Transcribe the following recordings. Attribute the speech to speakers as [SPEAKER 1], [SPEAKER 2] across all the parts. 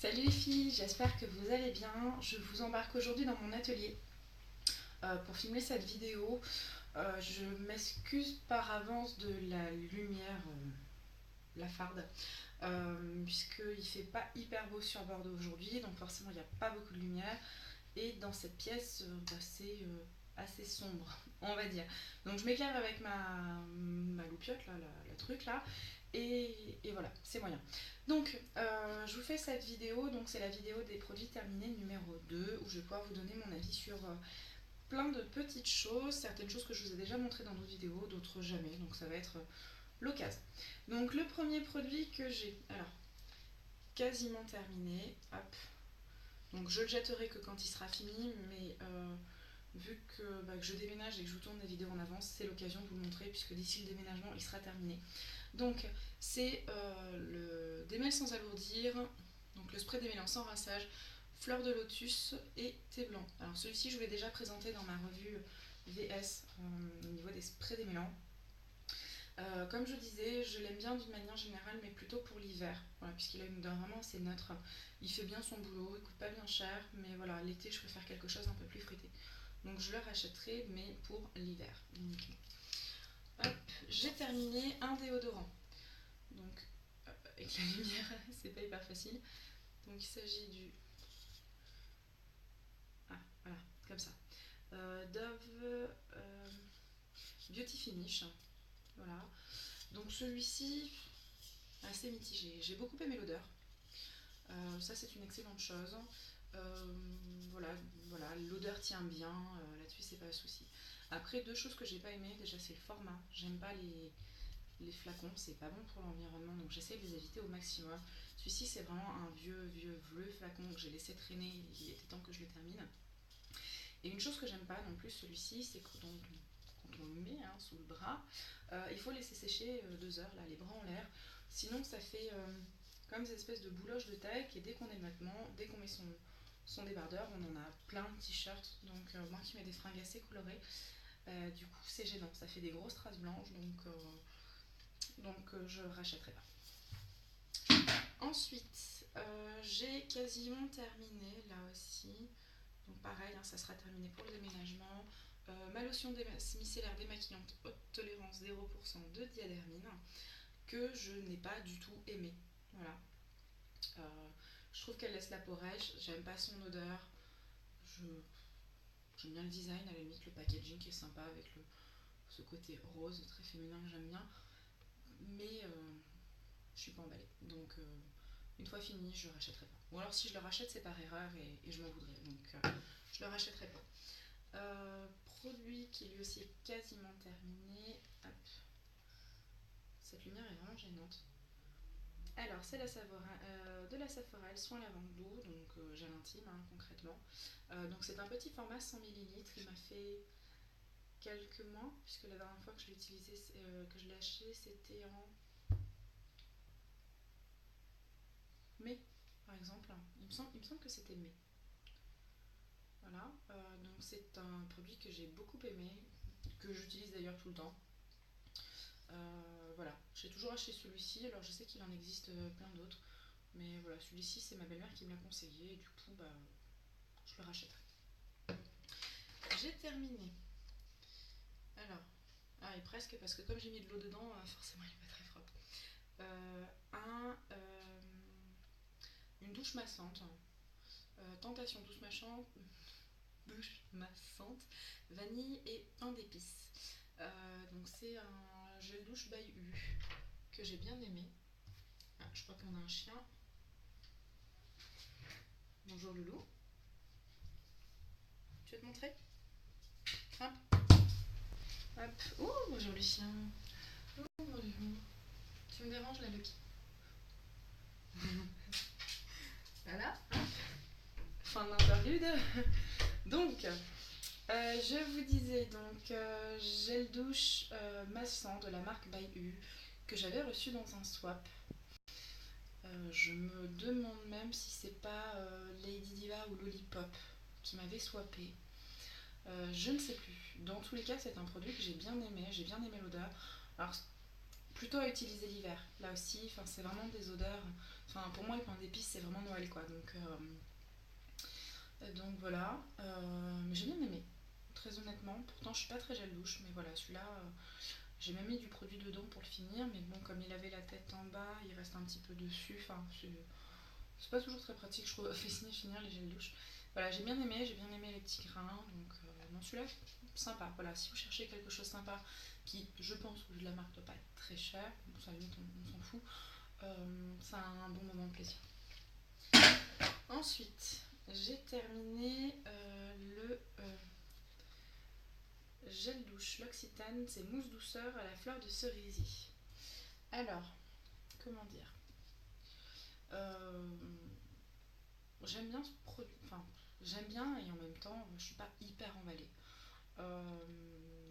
[SPEAKER 1] Salut les filles, j'espère que vous allez bien. Je vous embarque aujourd'hui dans mon atelier pour filmer cette vidéo. Je m'excuse par avance de la lumière lafarde, puisqu'il fait pas hyper beau sur Bordeaux aujourd'hui, donc forcément il n'y a pas beaucoup de lumière. Et dans cette pièce, c'est assez sombre, on va dire. Donc je m'éclaire avec ma loupiote, là, la truc là, et voilà, c'est moyen. Donc je vous fais cette vidéo, donc c'est la vidéo des produits terminés numéro 2, où je vais pouvoir vous donner mon avis sur plein de petites choses, certaines choses que je vous ai déjà montrées dans d'autres vidéos, d'autres jamais, donc ça va être l'occasion. Donc le premier produit que j'ai, alors quasiment terminé, hop, donc je le jetterai que quand il sera fini, mais vu que je déménage et que je vous tourne des vidéos en avance, c'est l'occasion de vous le montrer puisque d'ici le déménagement il sera terminé. Donc c'est le démêle sans alourdir, donc le spray démêlant sans rinçage, fleur de lotus et thé blanc. Alors celui-ci je vous l'ai déjà présenté dans ma revue VS au niveau des sprays démêlants. Comme je disais, je l'aime bien d'une manière générale, mais plutôt pour l'hiver, voilà, puisqu'il a une odeur vraiment assez neutre. Il fait bien son boulot, il coûte pas bien cher, mais voilà, l'été je préfère quelque chose un peu plus fruité. Donc je le rachèterai, mais pour l'hiver uniquement. Hop, j'ai terminé un déodorant. Donc avec la lumière, c'est pas hyper facile. Donc il s'agit du... Ah, voilà, comme ça. Dove Beauty Finish. Voilà. Donc celui-ci, assez mitigé. J'ai beaucoup aimé l'odeur. Ça c'est une excellente chose. Voilà, l'odeur tient bien, là-dessus c'est pas un souci. Après, deux choses que j'ai pas aimé, déjà c'est le format. J'aime pas les flacons, c'est pas bon pour l'environnement, donc j'essaie de les éviter au maximum. Celui-ci c'est vraiment un vieux flacon que j'ai laissé traîner, il était temps que je le termine. Et une chose que j'aime pas non plus celui-ci, c'est que quand on le met sous le bras, il faut laisser sécher 2 heures, là, les bras en l'air. Sinon ça fait comme des espèces de bouloches de taille, et dès qu'on est le vêtement, dès qu'on met son débardeur, on en a plein de t-shirts. Donc moi qui mets des fringues assez colorées, du coup c'est gênant, ça fait des grosses traces blanches, donc je rachèterai pas. Ensuite, j'ai quasiment terminé là aussi. Donc pareil, ça sera terminé pour le déménagement. Ma lotion micellaire démaquillante haute tolérance 0% de diadermine que je n'ai pas du tout aimé. Voilà. Je trouve qu'elle laisse la peau rêche, j'aime pas son odeur. J'aime bien le design, à la limite le packaging qui est sympa avec ce côté rose très féminin que j'aime bien. Mais je suis pas emballée. Donc une fois fini, je le rachèterai pas. Ou alors si je le rachète, c'est par erreur et je m'en voudrais. Donc je le rachèterai pas. Produit qui lui aussi est quasiment terminé. Hop. Cette lumière est vraiment gênante. Alors c'est de la Saforel soin lavande doux, donc gel intime concrètement. Donc c'est un petit format 100 ml. Il m'a fait quelques mois, puisque la dernière fois que je l'ai utilisé, que je l'ai acheté, c'était en mai, par exemple. Il me semble que c'était mai. Voilà, donc c'est un produit que j'ai beaucoup aimé, que j'utilise d'ailleurs tout le temps. Voilà, j'ai toujours acheté celui-ci, alors je sais qu'il en existe plein d'autres, mais voilà, celui-ci c'est ma belle-mère qui me l'a conseillé, et du coup, je le rachèterai. J'ai terminé. Alors, et presque, parce que comme j'ai mis de l'eau dedans, forcément il n'est pas très propre. Une douche massante. Tentation douche massante, vanille et pain d'épices. Donc c'est un gel douche by U que j'ai bien aimé. Je crois qu'on a un chien. Bonjour Loulou. Tu veux te montrer? Hop. Hop. Oh, bonjour le chien. Oh, bonjour. Tu me déranges là, Lucky. Voilà. Fin d'interlude. Donc, je vous disais, donc, gel douche massant de la marque By U que j'avais reçu dans un swap. Je me demande même si c'est pas Lady Diva ou Lollipop qui m'avait swappé. Je ne sais plus. Dans tous les cas, c'est un produit que j'ai bien aimé l'odeur. Alors, plutôt à utiliser l'hiver. Là aussi, c'est vraiment des odeurs. Pour moi, le pain d'épices, c'est vraiment Noël, quoi. Donc voilà. Mais j'ai bien aimé, très honnêtement. Pourtant, je suis pas très gel douche, mais voilà, celui-là, j'ai même mis du produit dedans pour le finir. Mais bon, comme il avait la tête en bas, il reste un petit peu dessus. C'est pas toujours très pratique, je trouve, finir les gels douche. Voilà, j'ai bien aimé les petits grains. Donc, non, celui-là, sympa. Voilà, si vous cherchez quelque chose sympa, qui, je pense, que de la marque doit pas être très cher, bon, ça limite, on s'en fout. C'est un bon moment de plaisir. Ensuite, j'ai terminé le gel douche L'Occitane, c'est mousse douceur à la fleur de cerisier. Alors, comment dire, j'aime bien ce produit, j'aime bien et en même temps, je suis pas hyper emballée.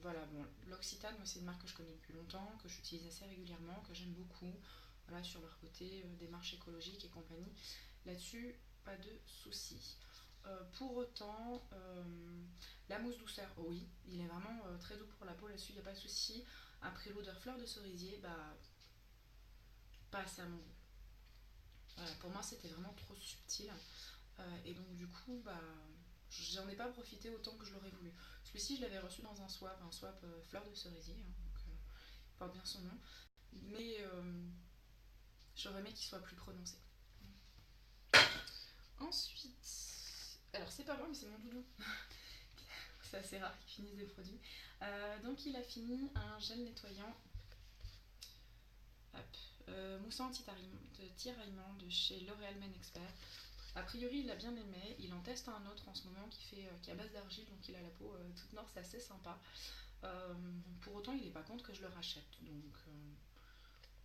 [SPEAKER 1] Voilà, bon, L'Occitane, moi, c'est une marque que je connais depuis longtemps, que j'utilise assez régulièrement, que j'aime beaucoup. Voilà, sur leur côté démarche écologique et compagnie. Là-dessus, pas de soucis. Pour autant, la mousse douceur, oui, il est vraiment très doux pour la peau, là-dessus, il n'y a pas de souci. Après l'odeur fleur de cerisier, pas assez à mon goût. Voilà, pour moi, c'était vraiment trop subtil. Et donc, du coup, j'en ai pas profité autant que je l'aurais voulu. Celui-ci, je l'avais reçu dans un swap fleur de cerisier, hein, donc il porte bien son nom. Mais j'aurais aimé qu'il soit plus prononcé. Ensuite, alors c'est pas moi, mais c'est mon doudou. C'est assez rare qu'il finisse des produits. Donc il a fini un gel nettoyant moussant anti-tiraillement de chez L'Oréal Men Expert. A priori, il l'a bien aimé. Il en teste un autre en ce moment qui est à base d'argile, donc il a la peau toute noire, c'est assez sympa. Pour autant, il n'est pas contre que je le rachète. Donc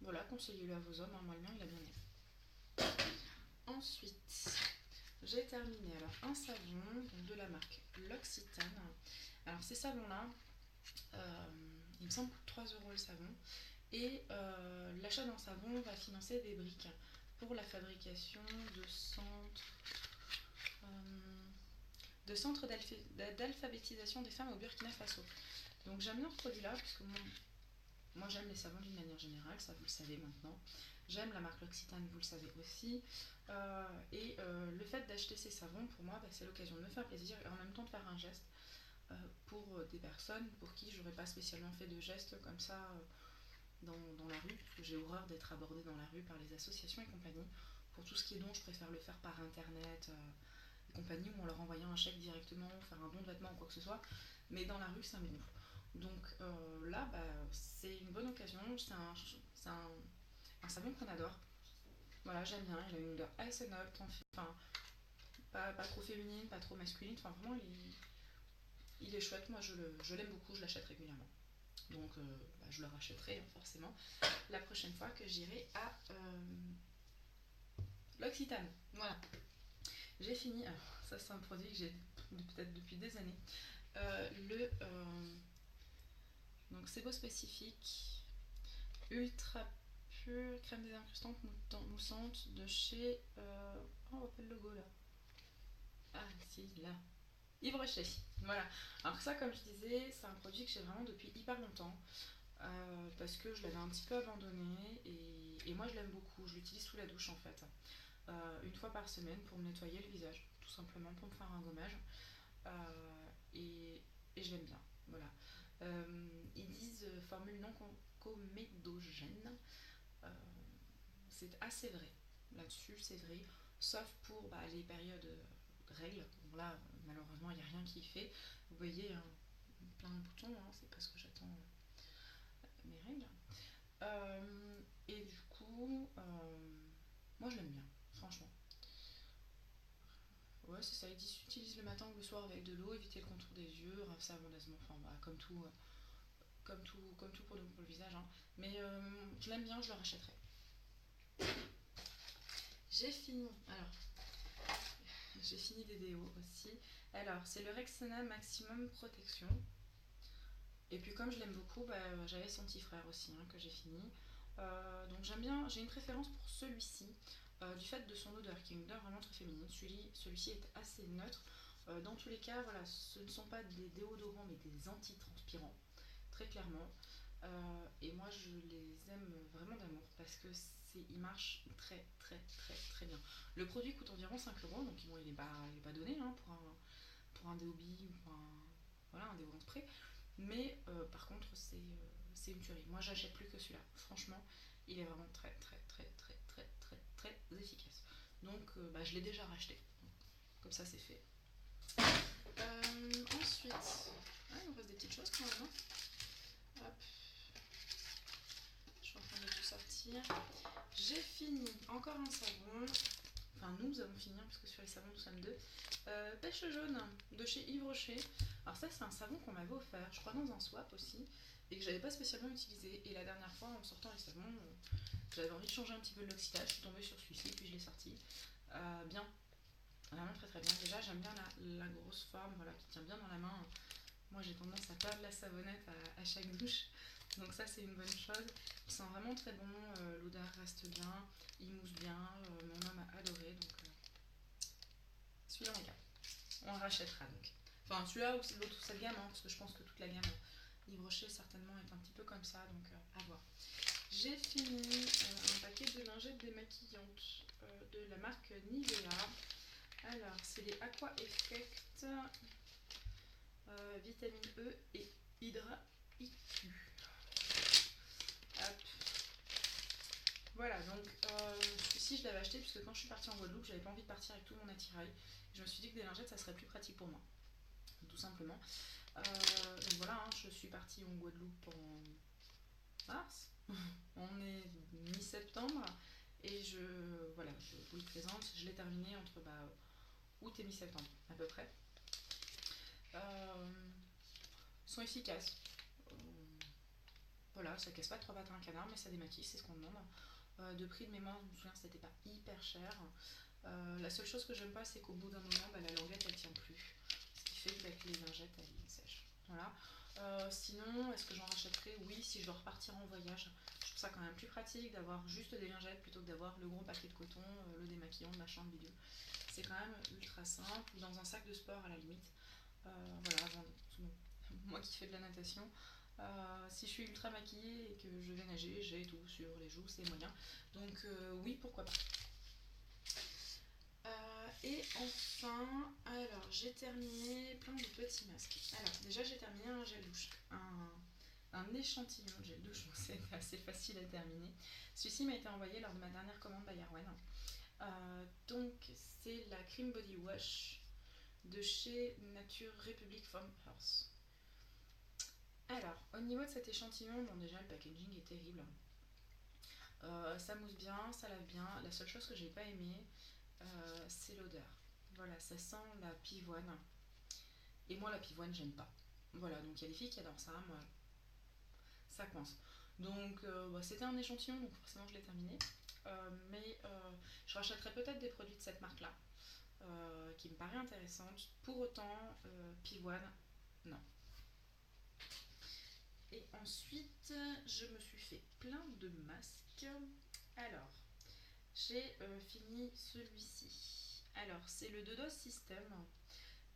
[SPEAKER 1] voilà, conseillez-le à vos hommes. Moi, le mien, il a bien aimé. Ensuite, j'ai terminé un savon de la marque L'Occitane. Alors ces savons-là, il me semble que 3 € le savon. Et l'achat d'un savon va financer des briques pour la fabrication de centres d'alphabétisation des femmes au Burkina Faso. Donc j'aime bien ce produit-là parce que moi j'aime les savons d'une manière générale, ça vous le savez maintenant. J'aime la marque L'Occitane, vous le savez aussi. Le fait d'acheter ces savons, pour moi, c'est l'occasion de me faire plaisir et en même temps de faire un geste pour des personnes pour qui j'aurais pas spécialement fait de gestes comme ça dans la rue, parce que j'ai horreur d'être abordée dans la rue par les associations et compagnie. Pour tout ce qui est don, je préfère le faire par internet et compagnie, ou en leur envoyant un chèque directement, faire un don de vêtements ou quoi que ce soit. Mais dans la rue, ça me gonfle. Donc là, c'est une bonne occasion. C'est un savon qu'on adore. Voilà, j'aime bien. Il a une odeur assez noble, pas trop féminine, pas trop masculine. Vraiment, il est chouette. Moi, je l'aime beaucoup. Je l'achète régulièrement. Donc, je le rachèterai forcément la prochaine fois que j'irai à L'Occitane. Voilà. J'ai fini. Alors, ça, c'est un produit que j'ai peut-être depuis des années. Donc, Sebo spécifique ultra pure crème désincrustante moussante de chez. On voit pas le logo là. Ah, si, là. Yves Rocher. Voilà. Alors, ça, comme je disais, c'est un produit que j'ai vraiment depuis hyper longtemps. Parce que je l'avais un petit peu abandonné et moi je l'aime beaucoup, je l'utilise sous la douche en fait, une fois par semaine pour me nettoyer le visage, tout simplement pour me faire un gommage, et je l'aime bien, voilà. Ils disent formule non comédogène, c'est assez vrai, là-dessus c'est vrai, sauf pour les périodes de règles, bon là malheureusement il n'y a rien qui y fait, vous voyez plein de boutons, hein, c'est parce que j'attends mes règles. Et du coup, moi je l'aime bien, franchement. Ouais, c'est ça, ils disent utilise le matin ou le soir avec de l'eau, éviter le contour des yeux, rave savonneusement, comme tout pour le visage. Hein. Mais je l'aime bien, je le rachèterai. J'ai fini, j'ai fini des déos aussi. Alors, c'est le Rexona Maximum Protection. Et puis comme je l'aime beaucoup, j'avais son petit frère aussi que j'ai fini. Donc j'aime bien, j'ai une préférence pour celui-ci, du fait de son odeur, qui est une odeur vraiment très féminine. Celui-ci est assez neutre. Dans tous les cas, voilà, ce ne sont pas des déodorants, mais des antitranspirants, très clairement. Et moi je les aime vraiment d'amour parce que ils marchent très très très très bien. Le produit coûte environ 5 €, donc bon, il est pas donné hein, pour un déobi ou pour voilà, un déodorant spray. Mais par contre c'est une tuerie. Moi j'achète plus que celui-là. Franchement, il est vraiment très très très très très très très efficace. Donc je l'ai déjà racheté. Comme ça c'est fait. Ensuite, il me reste des petites choses quand même. Hop. Je suis en train de tout sortir. J'ai fini encore un savon. Enfin, nous avons fini, hein, parce que sur les savons, nous sommes deux. Pêche jaune de chez Yves Rocher. Alors, ça, c'est un savon qu'on m'avait offert, je crois, dans un swap aussi, et que j'avais pas spécialement utilisé. Et la dernière fois, en sortant les savons, j'avais envie de changer un petit peu de l'oxydage. Je suis tombée sur celui-ci, puis je l'ai sorti. Bien, vraiment très très bien. Déjà, j'aime bien la grosse forme, voilà, qui tient bien dans la main. Moi, j'ai tendance à perdre la savonnette à chaque douche. Donc ça, c'est une bonne chose. Il sent vraiment très bon, l'odeur reste bien, il mousse bien, mon homme a adoré. Donc celui-là, on regarde. On le rachètera donc. Enfin, celui-là ou l'autre, cette gamme, hein, parce que je pense que toute la gamme Yves Rocher, certainement, est un petit peu comme ça, donc à voir. J'ai fini un paquet de lingettes démaquillantes de la marque Nivea. Alors, c'est les Aqua Effect vitamine E et Hydra IQ. Hop. Voilà, donc celui-ci je l'avais acheté puisque quand je suis partie en Guadeloupe, j'avais pas envie de partir avec tout mon attirail. Je me suis dit que des lingettes ça serait plus pratique pour moi, tout simplement. Donc voilà, hein, je suis partie en Guadeloupe en mars. On est mi-septembre et voilà, je vous le présente, je l'ai terminé entre août et mi-septembre à peu près. Sont efficaces. Voilà, ça casse pas 3 pattes à un canard, mais ça démaquille, c'est ce qu'on demande. De prix de mémoire, je me souviens, c'était pas hyper cher. La seule chose que j'aime pas, c'est qu'au bout d'un moment, la languette elle tient plus. Ce qui fait que les lingettes elles sèchent. Voilà. Sinon, est-ce que j'en rachèterai? Oui, si je dois repartir en voyage. Je trouve ça quand même plus pratique d'avoir juste des lingettes plutôt que d'avoir le gros paquet de coton, le démaquillant, le machin, le bidule. C'est quand même ultra simple. Ou dans un sac de sport à la limite. Voilà, moi qui fais de la natation. Si je suis ultra maquillée et que je vais nager, j'ai tout sur les joues, c'est moyen. Donc oui, pourquoi pas. Et enfin, alors j'ai terminé plein de petits masques. Alors déjà j'ai terminé un gel douche, un échantillon de gel douche, donc c'est assez facile à terminer. Celui-ci m'a été envoyé lors de ma dernière commande by Arwen. Donc c'est la Cream Body Wash de chez Nature Republic from Earth. Alors, au niveau de cet échantillon, bon déjà le packaging est terrible. Ça mousse bien, ça lave bien. La seule chose que j'ai pas aimé, c'est l'odeur. Voilà, ça sent la pivoine. Et moi la pivoine, j'aime pas. Voilà, donc il y a des filles qui adorent ça, moi ça coince. Donc c'était un échantillon, donc forcément je l'ai terminé. Mais je rachèterai peut-être des produits de cette marque-là, qui me paraît intéressante. Pour autant, pivoine, non. Et ensuite, je me suis fait plein de masques. Alors, j'ai fini celui-ci. Alors, c'est le 2 doses système.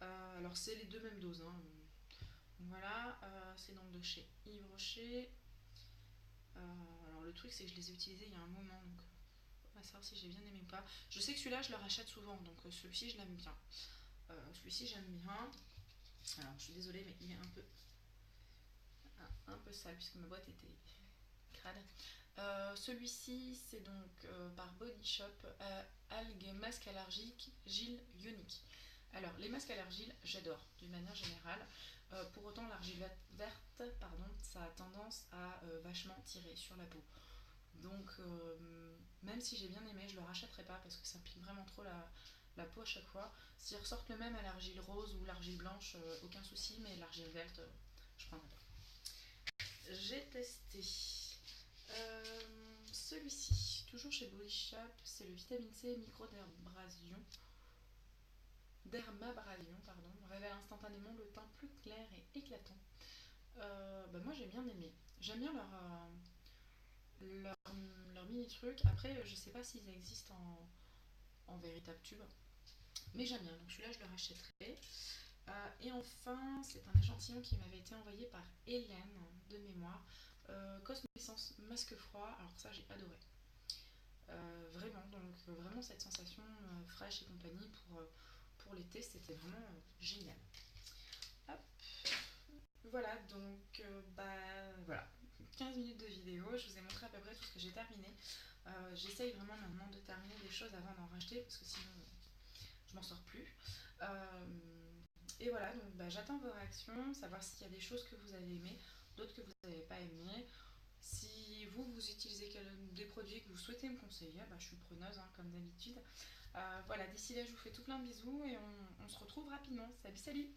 [SPEAKER 1] Alors, c'est les deux mêmes doses. Hein. Voilà, c'est donc de chez Yves Rocher. Alors, le truc, c'est que je les ai utilisés il y a un moment. Donc, on va savoir si j'ai bien aimé ou pas. Je sais que celui-là, je le rachète souvent. Donc, celui-ci, je l'aime bien. Celui-ci, j'aime bien. Alors, je suis désolée, mais il est un peu sale puisque ma boîte était crade. Celui-ci, c'est donc par Body Shop, Algues Masque à l'argile, Gile Ionique. Alors, les masques à l'argile, j'adore d'une manière générale. Pour autant, l'argile verte, ça a tendance à vachement tirer sur la peau. Donc, même si j'ai bien aimé, je le rachèterai pas parce que ça pique vraiment trop la peau à chaque fois. S'ils ressortent le même à l'argile rose ou l'argile blanche, aucun souci, mais l'argile verte, je prendrai pas. J'ai testé celui-ci, toujours chez Body Shop, c'est le vitamine C microdermabrasion. Révèle instantanément le teint plus clair et éclatant. Moi j'ai bien aimé. J'aime bien leur mini truc. Après, je sais pas s'ils existent en véritable tube, mais j'aime bien. Donc celui-là, je le rachèterai. Et enfin, c'est un échantillon qui m'avait été envoyé par Hélène de mémoire. Cosmessence masque froid, alors ça j'ai adoré. Vraiment, donc vraiment cette sensation fraîche et compagnie pour l'été, c'était vraiment génial. Hop. Voilà, donc voilà, 15 minutes de vidéo, je vous ai montré à peu près tout ce que j'ai terminé. J'essaye vraiment maintenant de terminer des choses avant d'en racheter parce que sinon je m'en sors plus. Et voilà, donc j'attends vos réactions, savoir s'il y a des choses que vous avez aimées, d'autres que vous n'avez pas aimées. Si vous utilisez des produits que vous souhaitez me conseiller, je suis preneuse comme d'habitude. Voilà, d'ici là je vous fais tout plein de bisous et on se retrouve rapidement. Salut salut!